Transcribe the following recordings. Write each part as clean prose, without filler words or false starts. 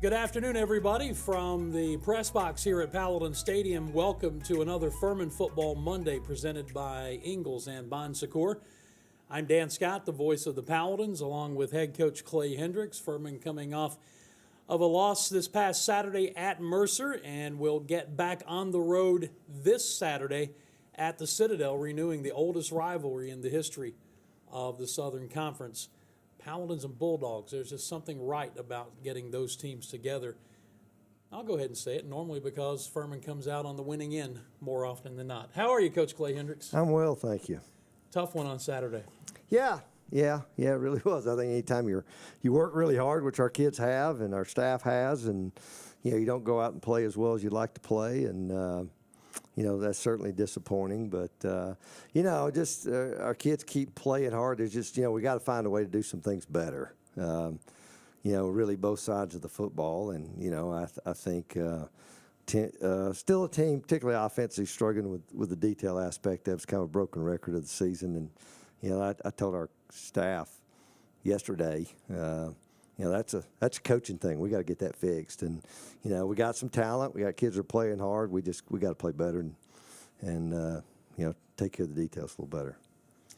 Good afternoon, everybody, from the press box here at Paladins Stadium. Welcome to another Furman Football Monday presented by Ingalls and Bon Secours. I'm Dan Scott, the voice of the Paladins, along with head coach Clay Hendrix. Furman coming off of a loss this past Saturday at Mercer, and we'll get back on the road this Saturday at the Citadel, renewing the oldest rivalry in the history of the Southern Conference. Paladins and Bulldogs, there's just something right about getting those teams together. I'll go ahead and say it, normally because Furman comes out on the winning end more often than not. How are you, Coach Clay Hendrix? I'm well, thank you. Tough one on Saturday. Yeah, it really was. I think anytime you work really hard, which our kids have and our staff has, and you don't go out and play as well as you'd like to play, and that's certainly disappointing. But our kids keep playing hard. It's just we got to find a way to do some things better. Really both sides of the football, and I think still a team, particularly offensively, struggling with the detail aspect of it's kind of a broken record of the season. And I told our staff yesterday, that's a coaching thing. We got to get that fixed. And we got some talent. We got kids that are playing hard. We got to play better and take care of the details a little better.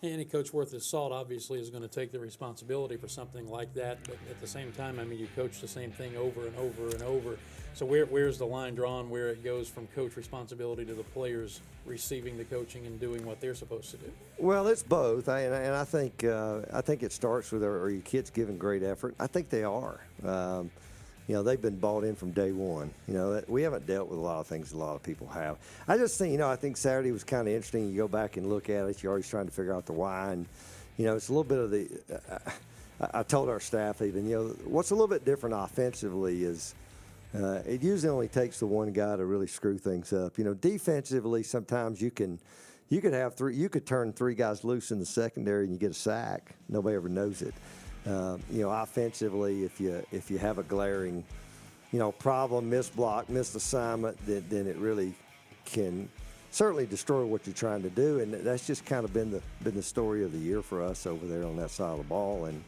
Any coach worth his salt obviously is going to take the responsibility for something like that. But at the same time, you coach the same thing over and over and over. So where's the line drawn where it goes from coach responsibility to the players receiving the coaching and doing what they're supposed to do? Well, it's both, and I think it starts with are your kids giving great effort? I think they are. They've been bought in from day one. We haven't dealt with a lot of things a lot of people have. I just think, I think Saturday was kind of interesting. You go back and look at it, you're always trying to figure out the why. And, it's a little bit of the I told our staff even, what's a little bit different offensively is it usually only takes the one guy to really screw things up. Defensively, sometimes you could turn three guys loose in the secondary and you get a sack. Nobody ever knows it. Offensively, if you have a glaring, problem, missed block, missed assignment, then it really can certainly destroy what you're trying to do. And that's just kind of been the story of the year for us over there on that side of the ball. And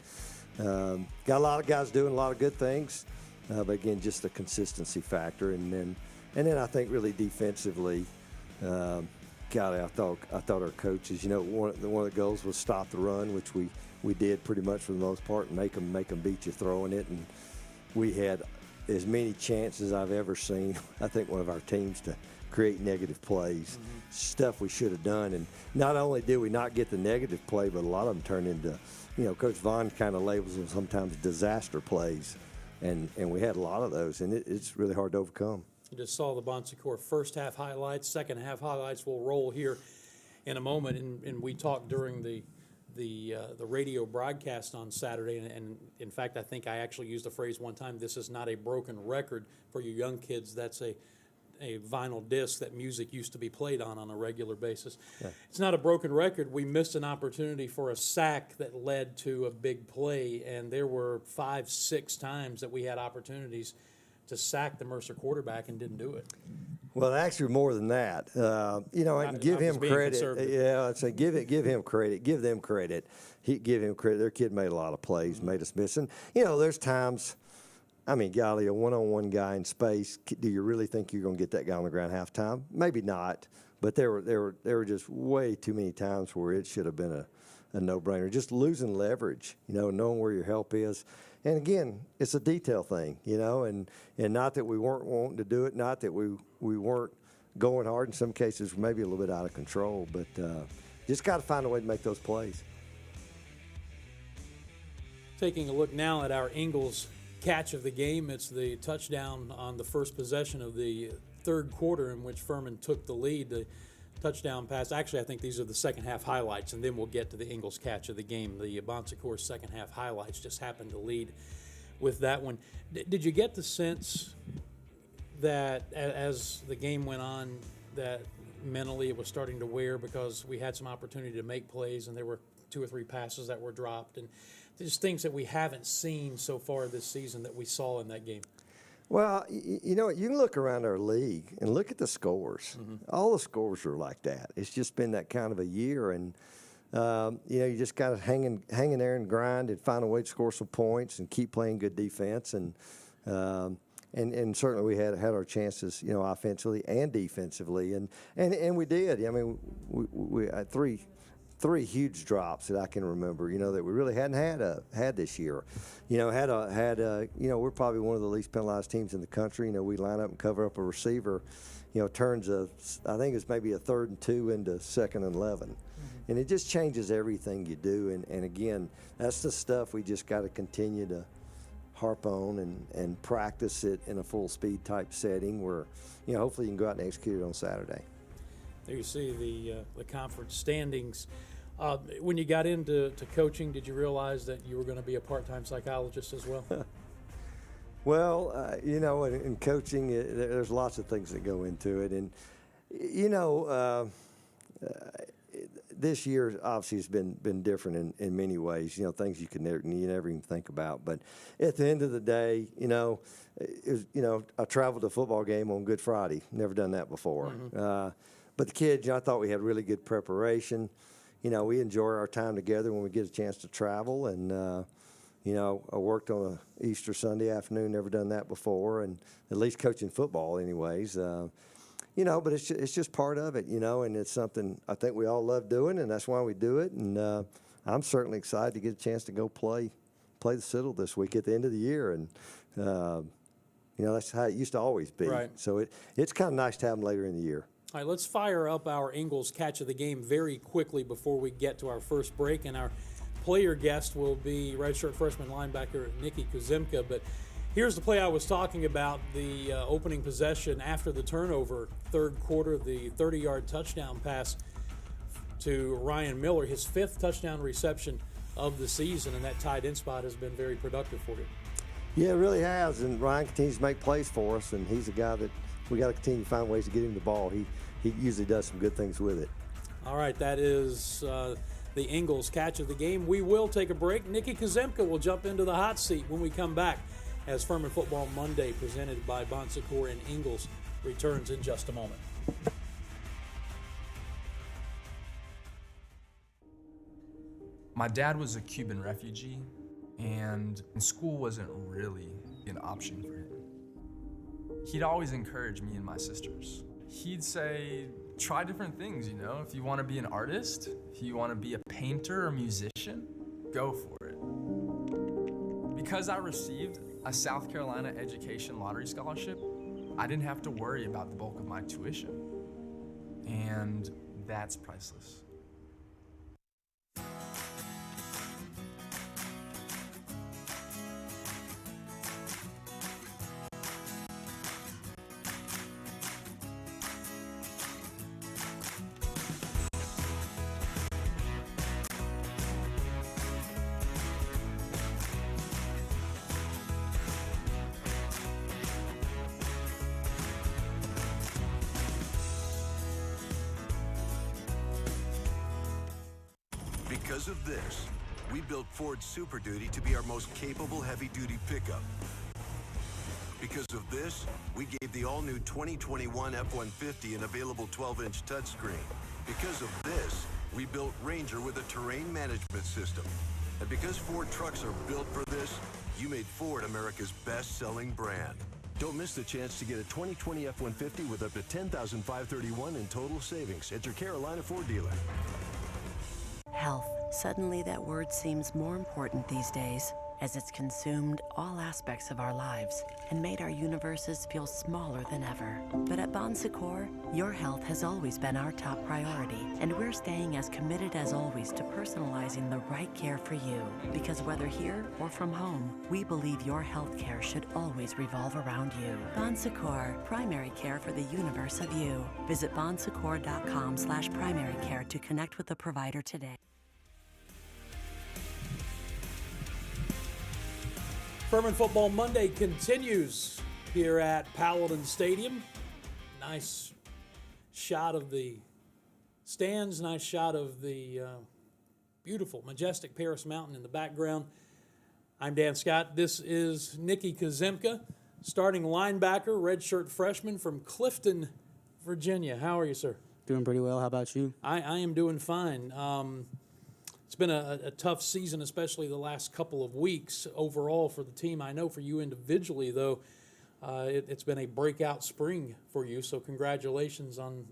got a lot of guys doing a lot of good things, but again, just the consistency factor. And then I think really defensively, I thought our coaches, one of the goals was stop the run, which we did pretty much for the most part, and make them beat you throwing it. And we had as many chances I've ever seen, I think, one of our teams to create negative plays, stuff we should have done. And not only did we not get the negative play, but a lot of them turned into, Coach Vaughn kind of labels them sometimes disaster plays. And we had a lot of those, and it's really hard to overcome. You just saw the Bon Secours first half highlights. Second half highlights will roll here in a moment, and we talked during the radio broadcast on Saturday, and in fact, I think I actually used the phrase one time, this is not a broken record for you young kids. That's a vinyl disc that music used to be played on a regular basis. Yeah. It's not a broken record. We missed an opportunity for a sack that led to a big play, and there were 5-6 times that we had opportunities to sack the Mercer quarterback and didn't do it. Well, actually, more than that, and give him credit. Yeah, I'd say give him credit. Give them credit. Give him credit. Their kid made a lot of plays, made us miss. And there's times. Golly, a one-on-one guy in space. Do you really think you're going to get that guy on the ground halftime? Maybe not. But there were just way too many times where it should have been a no-brainer. Just losing leverage. Knowing where your help is. And again, it's a detail thing, and not that we weren't wanting to do it, not that we weren't going hard. In some cases, maybe a little bit out of control, but just got to find a way to make those plays. Taking a look now at our Ingalls catch of the game, it's the touchdown on the first possession of the third quarter in which Furman took the lead. The touchdown pass. Actually, I think these are the second half highlights, and then we'll get to the Ingalls catch of the game. The Bon Secours second half highlights just happened to lead with that one. Did you get the sense that as the game went on that mentally it was starting to wear because we had some opportunity to make plays and there were 2 or 3 passes that were dropped and just things that we haven't seen so far this season that we saw in that game? Well, you can look around our league and look at the scores. Mm-hmm. All the scores are like that. It's just been that kind of a year, and you just got to hang in there and grind and find a way to score some points and keep playing good defense. And and certainly we had our chances, you know, offensively and defensively, and we did. I mean, we had three huge drops that I can remember, you know, that we really hadn't had this year. You know, you know, we're probably one of the least penalized teams in the country. You know, we line up and cover up a receiver, you know, turns I think it's maybe a 3rd and 2 into 2nd and 11. Mm-hmm. And it just changes everything you do. And again, that's the stuff we just got to continue to harp on and practice it in a full speed type setting where, you know, hopefully you can go out and execute it on Saturday. There you see the conference standings. When you got into coaching, did you realize that you were going to be a part-time psychologist as well? Well, you know, in coaching, there's lots of things that go into it. And, you know, this year obviously has been different in many ways, you know, things you never even think about. But at the end of the day, you know, I traveled to a football game on Good Friday. Never done that before. Mm-hmm. But the kids, you know, I thought we had really good preparation. You know, we enjoy our time together when we get a chance to travel. And, you know, I worked on an Easter Sunday afternoon, never done that before, and at least coaching football anyways. You know, but it's just part of it, you know, and it's something I think we all love doing, and that's why we do it. And I'm certainly excited to get a chance to go play the Citadel this week at the end of the year. And, you know, that's how it used to always be. Right. So it's kind of nice to have them later in the year. All right, let's fire up our Ingles catch of the game very quickly before we get to our first break. And our player guest will be redshirt freshman linebacker Nicky Kuzemka. But here's the play I was talking about, the opening possession after the turnover, third quarter, the 30-yard touchdown pass to Ryan Miller, his 5th touchdown reception of the season, and that tight end spot has been very productive for you. Yeah, it really has, and Ryan continues to make plays for us, and he's a guy that we got to continue to find ways to get him the ball. He usually does some good things with it. All right, that is the Ingles catch of the game. We will take a break. Nicky Kuzemka will jump into the hot seat when we come back as Furman Football Monday, presented by Bon Secours and Ingles, returns in just a moment. My dad was a Cuban refugee, and school wasn't really an option for him. He'd always encourage me and my sisters. He'd say, try different things, you know? If you want to be an artist, if you want to be a painter or musician, go for it. Because I received a South Carolina Education Lottery Scholarship, I didn't have to worry about the bulk of my tuition. And that's priceless. Because of this, we built Ford Super Duty to be our most capable heavy-duty pickup. Because of this, we gave the all-new 2021 F-150 an available 12-inch touchscreen. Because of this, we built Ranger with a terrain management system. And because Ford trucks are built for this, you made Ford America's best-selling brand. Don't miss the chance to get a 2020 F-150 with up to $10,531 in total savings at your Carolina Ford dealer. Health. Suddenly that word seems more important these days, as it's consumed all aspects of our lives and made our universes feel smaller than ever. But at Bon Secours, your health has always been our top priority, and we're staying as committed as always to personalizing the right care for you. Because whether here or from home, we believe your health care should always revolve around you. Bon Secours, primary care for the universe of you. Visit bonsecours.com/primary care to connect with the provider today. Furman Football Monday continues here at Paladins Stadium. Nice shot of the stands, nice shot of the beautiful, majestic Paris Mountain in the background. I'm Dan Scott. This is Nicky Kuzemka, starting linebacker, redshirt freshman from Clifton, Virginia. How are you, sir? Doing pretty well. How about you? I am doing fine. It's been a tough season, especially the last couple of weeks overall for the team. I know for you individually, though, It's been a breakout spring for you, so congratulations on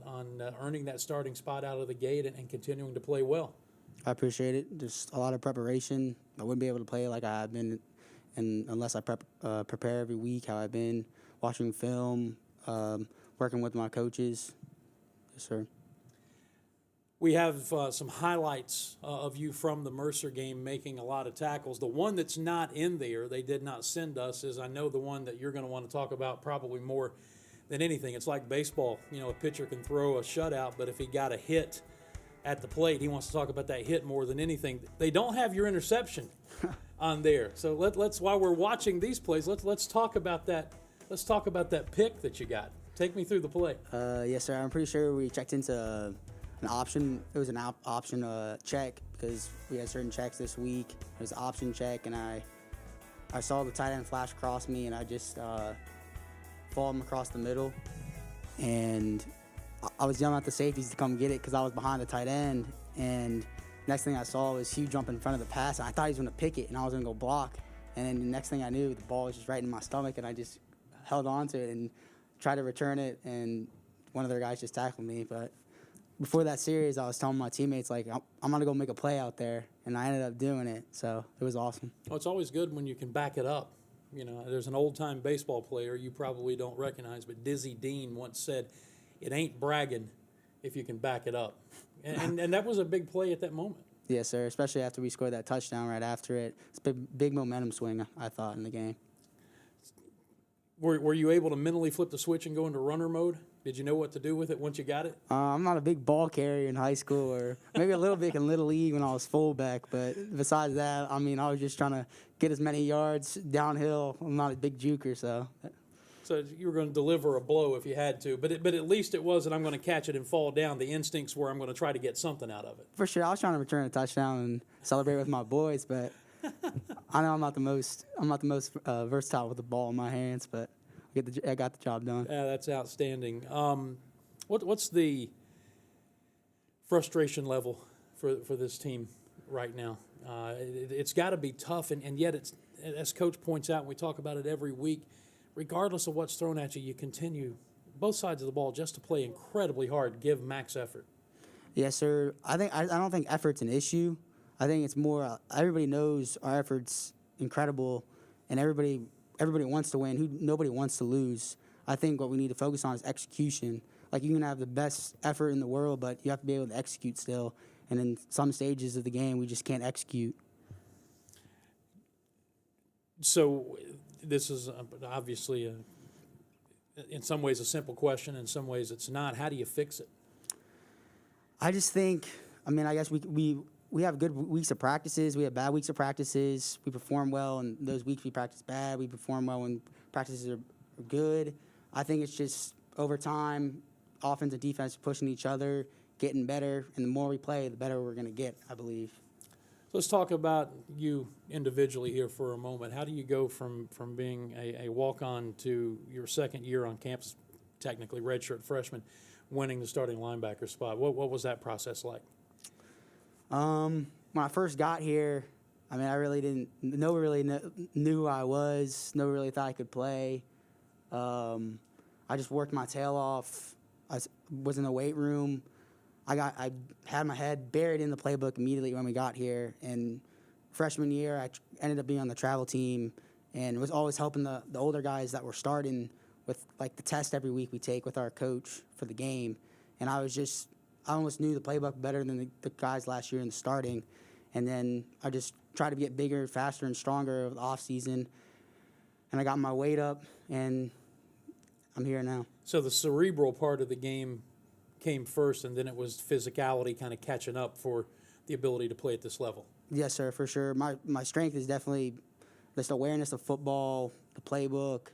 earning that starting spot out of the gate and continuing to play well. I appreciate it. Just a lot of preparation. I wouldn't be able to play like I've been unless I prepare every week, how I've been watching film, working with my coaches. Yes, sir. We have some highlights of you from the Mercer game making a lot of tackles. The one that's not in there, they did not send us, is I know the one that you're going to want to talk about probably more than anything. It's like baseball. You know, a pitcher can throw a shutout, but if he got a hit at the plate, he wants to talk about that hit more than anything. They don't have your interception on there. So let's while we're watching these plays, let's talk about that. Let's talk about that pick that you got. Take me through the play. Yes, sir. I'm pretty sure we checked into an option. It was an option check because we had certain checks this week. It was an option check, and I saw the tight end flash across me, and I just followed him across the middle. And I was yelling at the safeties to come get it because I was behind the tight end. And next thing I saw was Hugh jump in front of the pass. And I thought he was going to pick it, and I was going to go block. And then the next thing I knew, the ball was just right in my stomach, and I just held on to it and tried to return it. And one of their guys just tackled me. But before that series, I was telling my teammates, like, I'm going to go make a play out there. And I ended up doing it. So it was awesome. Well, it's always good when you can back it up. You know, there's an old-time baseball player you probably don't recognize, but Dizzy Dean once said, "It ain't bragging if you can back it up." And that was a big play at that moment. Yes, sir, especially after we scored that touchdown right after it. It's a big momentum swing, I thought, in the game. Were you able to mentally flip the switch and go into runner mode? Did you know what to do with it once you got it? I'm not a big ball carrier in high school, or maybe a little bit in Little League when I was fullback. But besides that, I mean, I was just trying to get as many yards downhill. I'm not a big juker, so. So you were going to deliver a blow if you had to. But at least it wasn't, I'm going to catch it and fall down. The instincts were, I'm going to try to get something out of it. For sure, I was trying to return a touchdown and celebrate with my boys, but I know I'm not the most versatile with the ball in my hands, but I got the job done. Yeah, that's outstanding. What's the frustration level for this team right now? It's got to be tough, and yet it's, as Coach points out, and we talk about it every week, regardless of what's thrown at you, you continue both sides of the ball just to play incredibly hard, give max effort. Yes, sir. I don't think effort's an issue. I think it's more everybody knows our effort's incredible, and everybody wants to win. Nobody wants to lose. I think what we need to focus on is execution. Like, you can have the best effort in the world, but you have to be able to execute still. And in some stages of the game, we just can't execute. So this is obviously, in some ways, a simple question. In some ways, it's not. How do you fix it? I just think, I guess we have good weeks of practices. We have bad weeks of practices. We perform well, and those weeks we practice bad. We perform well when practices are good. I think it's just over time, offense and defense pushing each other, getting better, and the more we play, the better we're going to get, I believe. Let's talk about you individually here for a moment. How do you go from being a walk-on to your second year on campus, technically redshirt freshman, winning the starting linebacker spot? What was that process like? When I first got here, I really didn't. Nobody really knew who I was. Nobody really thought I could play. I just worked my tail off. I was in the weight room. I had my head buried in the playbook immediately when we got here. And freshman year, I ended up being on the travel team and was always helping the older guys that were starting with, like, the test every week we take with our coach for the game. And I almost knew the playbook better than the guys last year in the starting. And then I just tried to get bigger, faster, and stronger over the offseason. And I got my weight up, and I'm here now. So the cerebral part of the game came first, and then it was physicality kind of catching up for the ability to play at this level. Yes, sir, for sure. My strength is definitely just awareness of football, the playbook,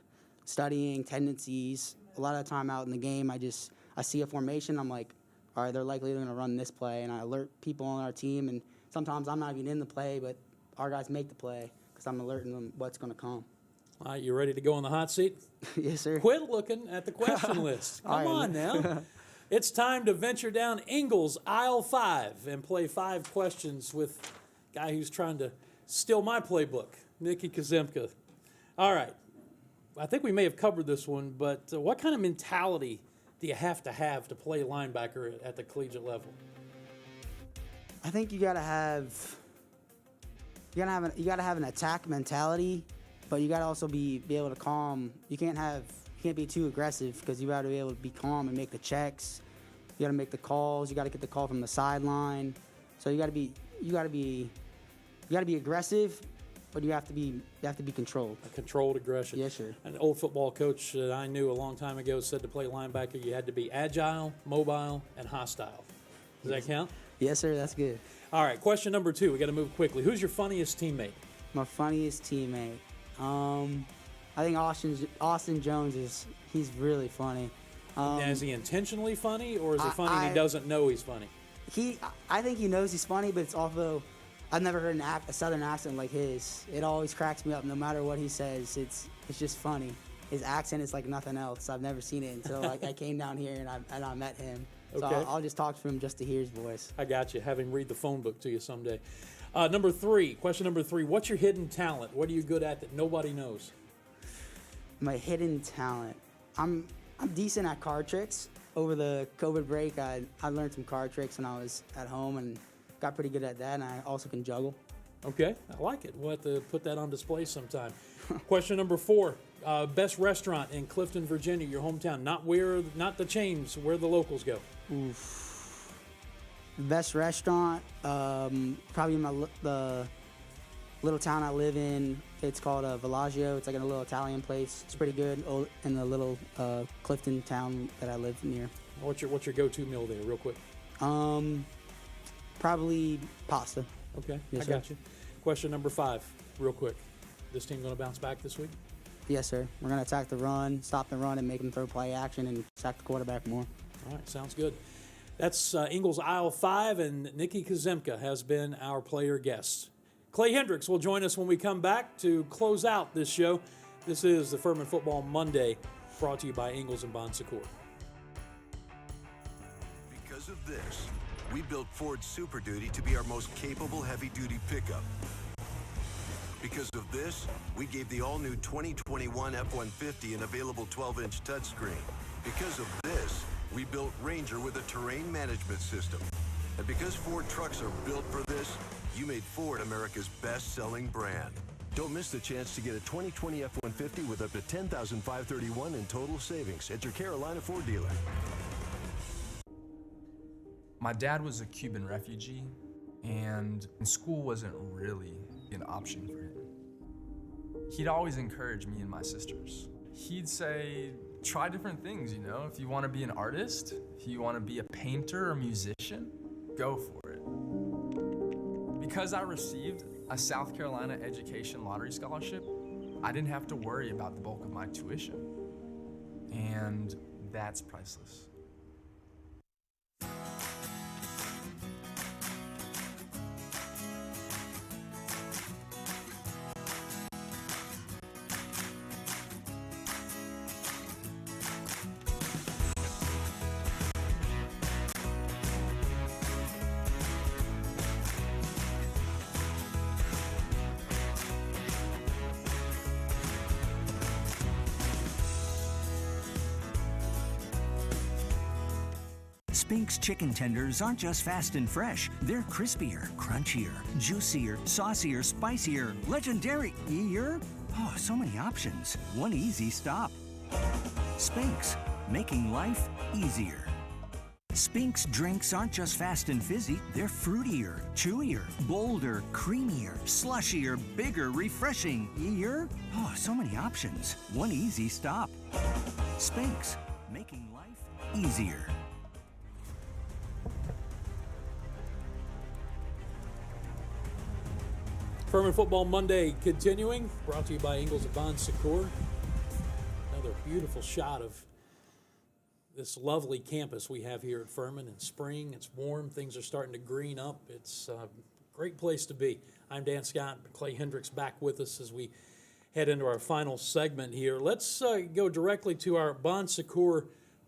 studying, tendencies. A lot of the time out in the game, I see a formation, I'm like, all right, they're likely going to run this play, and I alert people on our team, and sometimes I'm not even in the play, but our guys make the play because I'm alerting them what's going to come. All right, you ready to go on the hot seat? Yes, sir. Quit looking at the question list. Come on now. It's time to venture down Ingalls aisle 5 and play 5 questions with a guy who's trying to steal my playbook, Nicky Kuzemka. All right. I think we may have covered this one, but what kind of mentality do you have to play linebacker at the collegiate level? I think you gotta have an attack mentality, but you gotta also be able to calm. You can't be too aggressive because you gotta be able to be calm and make the checks. You gotta make the calls. You gotta get the call from the sideline. So you gotta be aggressive, but you have to be controlled. A controlled aggression. Yes, sir. An old football coach that I knew a long time ago said to play linebacker, you had to be agile, mobile, and hostile. Does that count? Yes, sir. That's good. All right, question number 2. We got to move quickly. Who's your funniest teammate? My funniest teammate. I think Austin Jones he's really funny. Is he intentionally funny, or is it funny and he doesn't know he's funny? I think he knows he's funny, but it's also, I've never heard a Southern accent like his. It always cracks me up, no matter what he says. It's just funny. His accent is like nothing else. I've never seen it until I came down here and I met him. So Okay. I'll just talk to him just to hear his voice. I got you. Have him read the phone book to you someday. Number 3, question number 3. What's your hidden talent? What are you good at that nobody knows? My hidden talent. I'm decent at card tricks. Over the COVID break, I learned some card tricks when I was at home and got pretty good at that, and I also can juggle. Okay, I like it. We'll have to put that on display sometime. Question number 4. Best restaurant in Clifton, Virginia, your hometown. Not the chains, where the locals go. Oof. Best restaurant, probably in the little town I live in. It's called Villaggio. It's like in a little Italian place. It's pretty good in the little Clifton town that I live near. What's your go-to meal there, real quick? Probably pasta. Okay, Yes, I sir. got you. Question number 5, real quick. This team going to bounce back this week? Yes, sir. We're going to attack the run, stop the run, and make them throw play action and sack the quarterback more. All right, sounds good. That's Ingles Aisle 5, and Nicky Kuzemka has been our player guest. Clay Hendrix will join us when we come back to close out this show. This is the Furman Football Monday, brought to you by Ingles and Bon Secours. Because of this, we built Ford Super Duty to be our most capable heavy-duty pickup. Because of this, we gave the all-new 2021 F-150 an available 12-inch touchscreen. Because of this, we built Ranger with a terrain management system. And because Ford trucks are built for this, you made Ford America's best-selling brand. Don't miss the chance to get a 2020 F-150 with up to $10,531 in total savings at your Carolina Ford dealer. My dad was a Cuban refugee, and school wasn't really an option for him. He'd always encourage me and my sisters. He'd say, try different things, If you want to be an artist, if you want to be a painter or musician, go for it. Because I received a South Carolina Education Lottery Scholarship, I didn't have to worry about the bulk of my tuition. And that's priceless. Spink's chicken tenders aren't just fast and fresh. They're crispier, crunchier, juicier, saucier, spicier, legendary-ier. Oh, so many options. One easy stop. Spink's, making life easier. Spink's drinks aren't just fast and fizzy. They're fruitier, chewier, bolder, creamier, slushier, bigger, refreshing-ier. Oh, so many options. One easy stop. Spink's, making life easier. Furman Football Monday continuing, brought to you by Ingles and Bon Secours. Another beautiful shot of this lovely campus we have here at Furman in spring. It's warm, things are starting to green up. It's a great place to be. I'm Dan Scott, Clay Hendrix back with us as we head into our final segment here. Let's go directly to our Bon Secours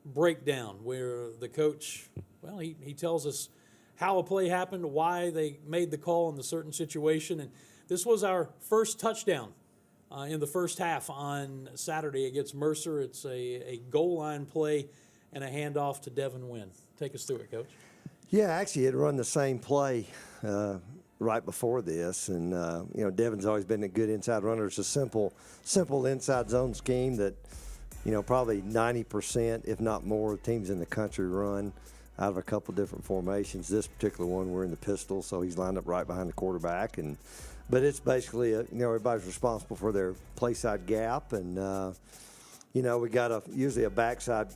breakdown, where the coach, well, he tells us how a play happened, why they made the call in the certain situation, and this was our first touchdown in the first half on Saturday against Mercer. It's a goal line play and a handoff to Devin Wynn. Take us through it, Coach. Yeah, actually, it run the same play right before this, and Devin's always been a good inside runner. It's a simple inside zone scheme that probably 90%, if not more, teams in the country run out of a couple different formations. This particular one, we're in the pistol, so he's lined up right behind the quarterback, but it's basically everybody's responsible for their play side gap, and we got usually a backside.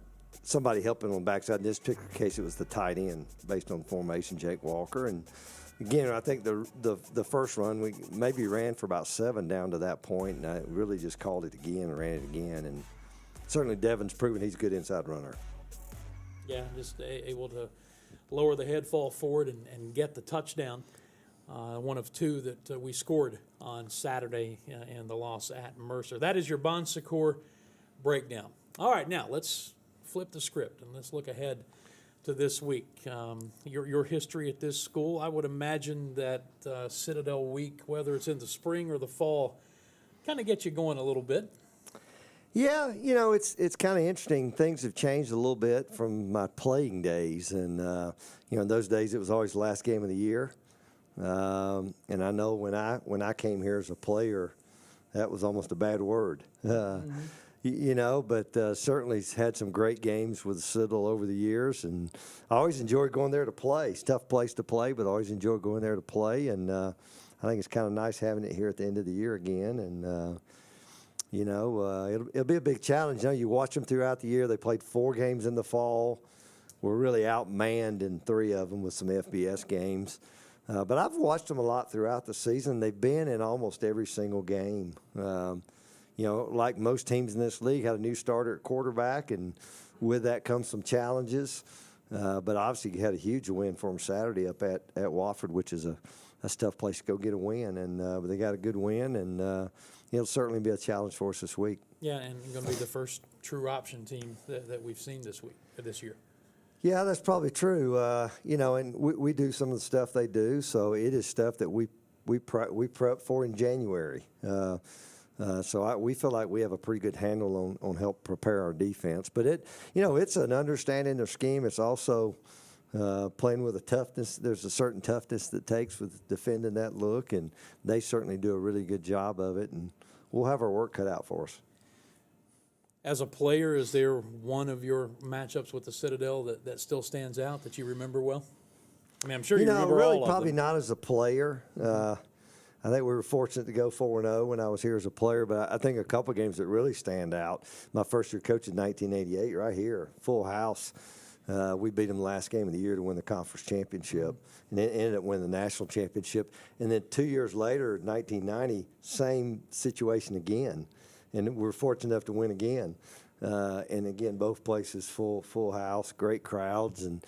Somebody helping on the backside. In this particular case, it was the tight end based on formation, Jake Walker. And again, I think the first run, we maybe ran for about 7 down to that point, and I really just called it again and ran it again. And certainly Devin's proven he's a good inside runner. Yeah, just able to lower the head, fall forward, and get the touchdown. One of 2 that we scored on Saturday in the loss at Mercer. That is your Bon Secours breakdown. All right, now let's flip the script and let's look ahead to this week. Your history at this school, I would imagine that Citadel week, whether it's in the spring or the fall, kind of gets you going a little bit. Yeah, it's kind of interesting. Things have changed a little bit from my playing days, and in those days it was always the last game of the year. And I know when I came here as a player, that was almost a bad word. But certainly had some great games with Citadel over the years, and I always enjoyed going there to play. It's a tough place to play, but I always enjoyed going there to play, and I think it's kind of nice having it here at the end of the year again, and it'll be a big challenge. You watch them throughout the year. They played 4 games in the fall. We're really outmanned in 3 of them with some FBS games. But I've watched them a lot throughout the season. They've been in almost every single game. Like most teams in this league, had a new starter at quarterback, and with that comes some challenges. But obviously, you had a huge win for them Saturday up at Wofford, which is a tough place to go get a win. And but they got a good win, and it'll certainly be a challenge for us this week. Yeah, and going to be the first true option team that we've seen this year. Yeah, that's probably true. And we do some of the stuff they do, so it is stuff that we prep for in January. So we feel like we have a pretty good handle on help prepare our defense. But it's an understanding their scheme. It's also playing with a toughness. There's a certain toughness that takes with defending that look, and they certainly do a really good job of it. And we'll have our work cut out for us. As a player, is there one of your matchups with the Citadel that still stands out that you remember well? I mean, I'm sure you remember really all of probably them. not as a player. I think we were fortunate to go 4-0 when I was here as a player, but I think a couple of games that really stand out. My first year coach in 1988, right here, full house. We beat them the last game of the year to win the conference championship, and then ended up winning the national championship. And then 2 years later, 1990, same situation again, and we were fortunate enough to win again. And again, both places full house, great crowds, and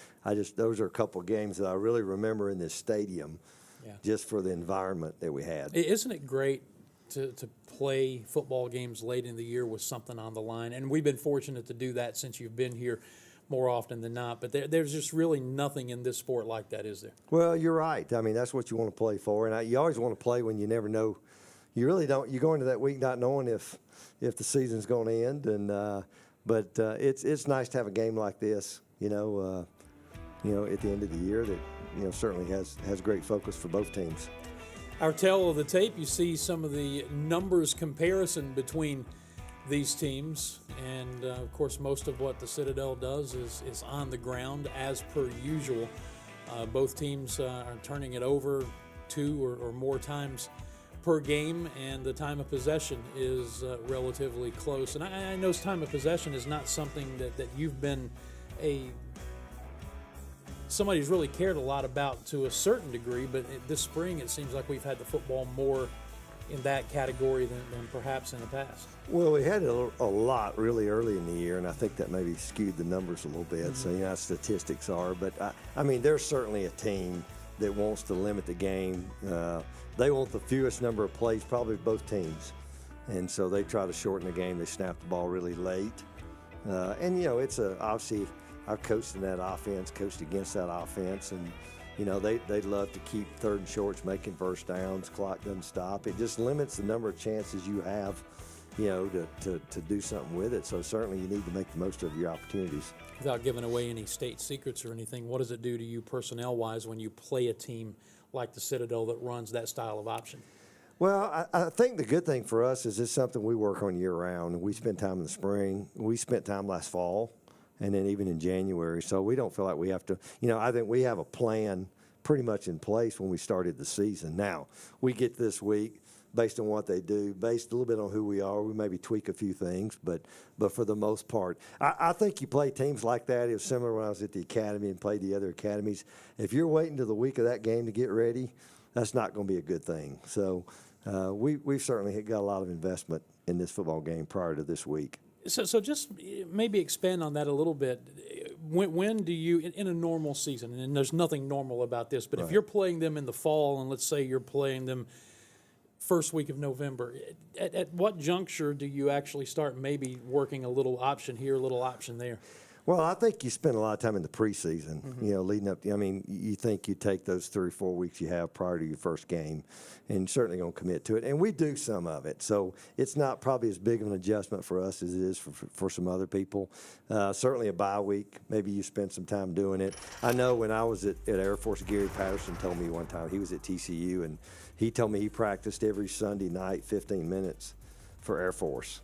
those are a couple of games that I really remember in this stadium. Yeah. Just for the environment that we had. Isn't it great to play football games late in the year with something on the line? And we've been fortunate to do that since you've been here more often than not. But there's just really nothing in this sport like that, is there? Well, you're right. I mean, that's what you want to play for. And you always want to play when you never know. You really don't. You go into that week not knowing if the season's going to end. And but it's nice to have a game like this, at the end of the year that certainly has great focus for both teams. Our tale of the tape, you see some of the numbers comparison between these teams, and of course most of what the Citadel does is on the ground as per usual. Both teams are turning it over 2 or more times per game, and the time of possession is relatively close. And I know time of possession is not something that you've been somebody who's really cared a lot about to a certain degree, but this spring it seems like we've had the football more in that category than perhaps in the past. Well, we had a lot really early in the year, and I think that maybe skewed the numbers a little bit. Mm-hmm. So, statistics are. But, I mean, there's certainly a team that wants to limit the game. They want the fewest number of plays, probably both teams. And so they try to shorten the game. They snap the ball really late. And, it's obviously – I've coached in that offense, coached against that offense, and You know, they'd love to keep third and shorts, making first downs, clock doesn't stop. It just limits the number of chances you have, you know, to do something with it. So certainly you need to make the most of your opportunities. Without giving away any state secrets or anything, what does it do to you personnel-wise when you play a team like the Citadel that runs that style of option? Well, I think the good thing for us is it's something we work on year-round. We spend time in the spring. We spent time last fall, and then even in January. So we don't feel like we have to, you know, I think we have a plan pretty much in place when we started the season. Now, we get this week based on what they do, based a little bit on who we are. We maybe tweak a few things, but for the most part, I think you play teams like that. It was similar when I was at the academy and played the other academies. If you're waiting to the week of that game to get ready, that's not going to be a good thing. So we've certainly got a lot of investment in this football game prior to this week. So just maybe expand on that a little bit. When do you, in a normal season, and there's nothing normal about this, but if you're playing them in the fall, and let's say you're playing them first week of November, at what juncture do you actually start maybe working a little option here, a little option there? Well, I think you spend a lot of time in the preseason, you know, leading up. I mean, you think you take those 3 or 4 weeks you have prior to your first game and certainly going to commit to it. And we do some of it. So it's not probably as big of an adjustment for us as it is for some other people. Certainly a bye week, maybe you spend some time doing it. I know when I was at Air Force, Gary Patterson told me one time, he was at TCU, and he told me he practiced every Sunday night 15 minutes for Air Force.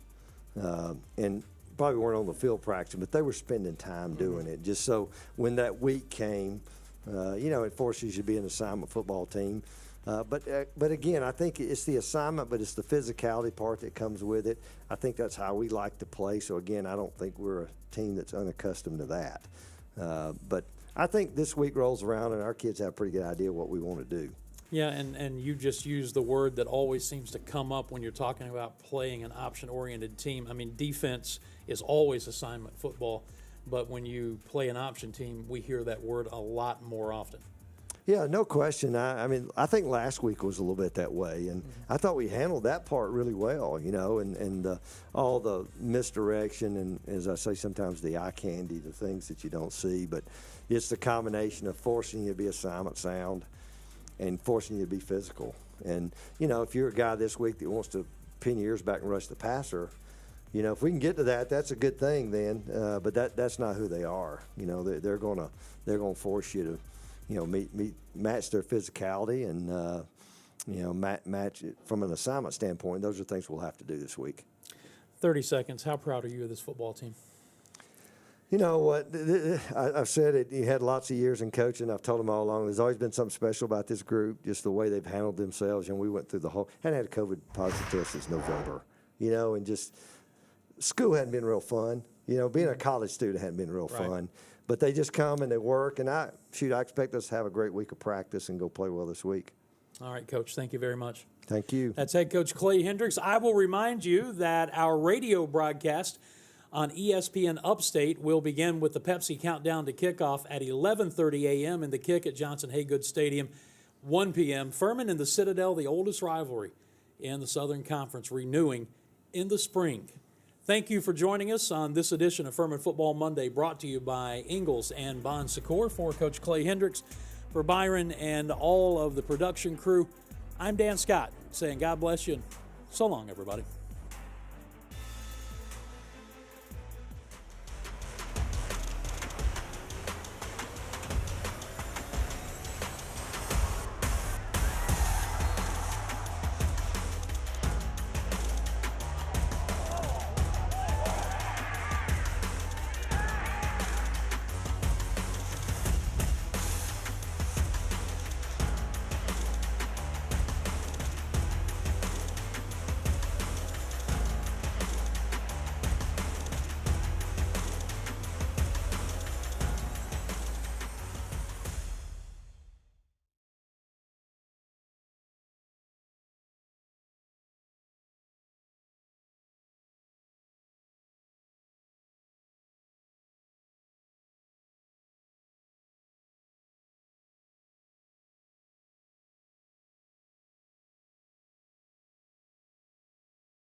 And probably weren't on the field practicing, but they were spending time doing it just so when that week came, you know, it forces you to be an assignment football team. But again, I think it's the assignment, but it's the physicality part that comes with it. I think that's how we like to play. So again, I don't think we're a team that's unaccustomed to that. But I think this week rolls around and our kids have a pretty good idea what we want to do. Yeah, and you just used the word that always seems to come up when you're talking about playing an option-oriented team. I mean, defense is always assignment football, but when you play an option team, we hear that word a lot more often. Yeah, no question. I mean, I think last week was a little bit that way, and I thought we handled that part really well, you know, and all the misdirection and, as I say, sometimes the eye candy, the things that you don't see, but it's the combination of forcing you to be assignment sound and forcing you to be physical. And, you know, if you're a guy this week that wants to pin your ears back and rush the passer, you know, if we can get to that, that's a good thing then. But that's not who they are. You know, they're gonna force you to, you know, match their physicality and, you know, match it from an assignment standpoint. Those are things we'll have to do this week. 30 seconds. How proud are you of this football team? You know what? I've said it. You had lots of years in coaching. I've told them all along. There's always been something special about this group, just the way they've handled themselves. And we went through the whole. Hadn't had a COVID positive test since November. You know, and just school hadn't been real fun. You know, being a college student hadn't been real fun. But they just come and they work. And I expect us to have a great week of practice and go play well this week. All right, Coach. Thank you very much. Thank you. That's head coach Clay Hendrix. I will remind you that our radio broadcast on ESPN Upstate will begin with the Pepsi Countdown to Kickoff at 11:30 a.m. in the Kick at Johnson-Haygood Stadium, 1 p.m. Furman and the Citadel, the oldest rivalry in the Southern Conference, renewing in the spring. Thank you for joining us on this edition of Furman Football Monday, brought to you by Ingalls and Bon Secours. For Coach Clay Hendrix, for Byron and all of the production crew, I'm Dan Scott, saying God bless you and so long, everybody.